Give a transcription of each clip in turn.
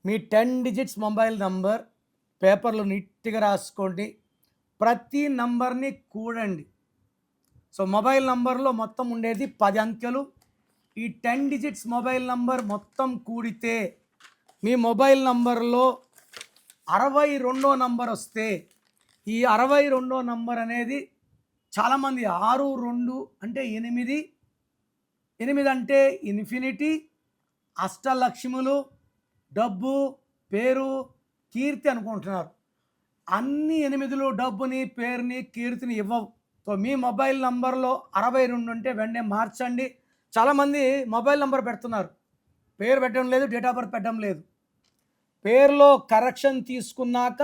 మీ 10 digits mobile number పేపర్లో నీట్‌గా రాసుకోండి. ప్రతి నంబర్‌ని కూడండి. సో, మొబైల్ నంబర్‌లో మొత్తం ఉండేది 10 అంకెలు. ఈ 10 డిజిట్స్ మొబైల్ నంబర్ మొత్తం కూడితే మీ మొబైల్ నంబర్‌లో 62 నంబర్ వస్తే, ఈ 62 నంబర్ అనేది చాలామంది 6, 2 అంటే 8, 8 అంటే ఇన్ఫినిటీ, అష్టలక్ష్ములు, డబ్బు, పేరు, కీర్తి అనుకుంటున్నారు. అన్ని 8లు డబ్బుని, పేరుని, కీర్తిని ఇవ్వవు. సో, మీ మొబైల్ నంబర్‌లో 62 ఉంటే వెంటనే మార్చండి. చాలామంది మొబైల్ నంబర్ పెడుతున్నారు. పేరు పెట్టడం లేదు, డేట్ ఆఫ్ బర్త్ పెట్టడం లేదు. పేరులో కరెక్షన్ తీసుకున్నాక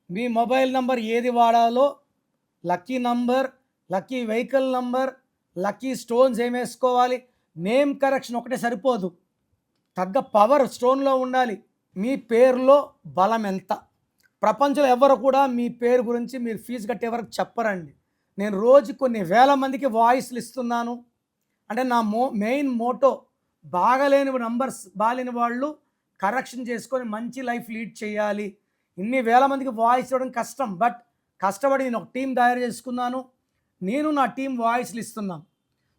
మీ మొబైల్ నంబర్ ఏది వాడాలో, lucky number, lucky vehicle number, lucky stones ఏమేసుకోవాలి, నేమ్ కరెక్షన్ ఒకటే సరిపోదు. తగ్గ పవర్ స్టోన్లో ఉండాలి. మీ పేరులో బలం ఎంత? ప్రపంచంలో ఎవ్వరు కూడా మీ పేరు గురించి మీరు ఫీజు కట్టే వరకు చెప్పరండి. నేను రోజు కొన్ని వేల మందికి వాయిస్‌లు ఇస్తున్నాను. అంటే నా మెయిన్ మోటో బాలేని వాళ్ళు కరెక్షన్ చేసుకొని మంచి లైఫ్ లీడ్ చేయాలి. ఇన్ని వేల మందికి వాయిస్ ఇవ్వడం కష్టం. బట్ కష్టపడి నేను ఒక టీమ్ తయారు చేసుకున్నాను. నేను నా టీం వాయిస్‌లు ఇస్తున్నాం.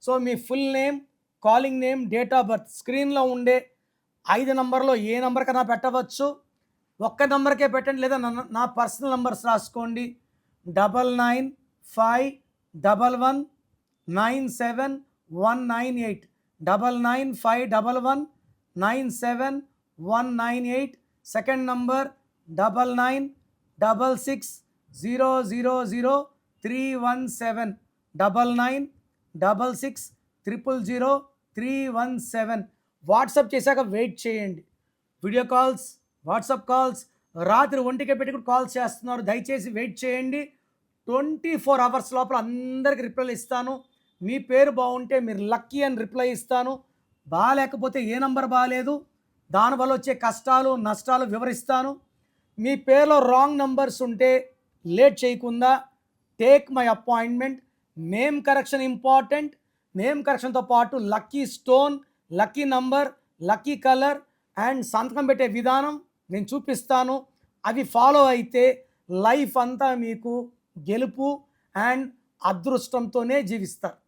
So, me full name, calling name, date of birth స్క్రీన్‌లో ఉండే 5 నంబర్‌లో ఏ నంబర్‌కైనా పెట్టవచ్చు. ఒక్క నంబర్‌కే పెట్టండి, లేదా నా పర్సనల్ నంబర్స్ రాసుకోండి. 9951197198 9951197198. Second number 9966000317 9966000317. వాట్సాప్ చేశాక వెయిట్ చేయండి. వీడియో కాల్స్, వాట్సాప్ కాల్స్ రాత్రి 1కే పెట్టి కూడా కాల్స్ చేస్తున్నారు. దయచేసి వెయిట్ చేయండి. 24 అవర్స్ లోపల అందరికి రిప్లైలు ఇస్తాను. మీ పేరు బాగుంటే మీరు లక్కీ అని రిప్లై ఇస్తాను. బాలేకపోతే ఏ నంబర్ బాలేదు, దానివల్ల వచ్చే కష్టాలు, నష్టాలు వివరిస్తాను. మీ పేరులో రాంగ్ నంబర్స్ ఉంటే లేట్ చేయకుండా take my appointment. Name correction important. Name కరెక్షన్తో పాటు lucky stone, lucky number, lucky colour and సంతకం పెట్టే విధానం నేను చూపిస్తాను. అవి ఫాలో అయితే లైఫ్ అంతా మీకు గెలుపు అండ్ అదృష్టంతోనే జీవిస్తారు.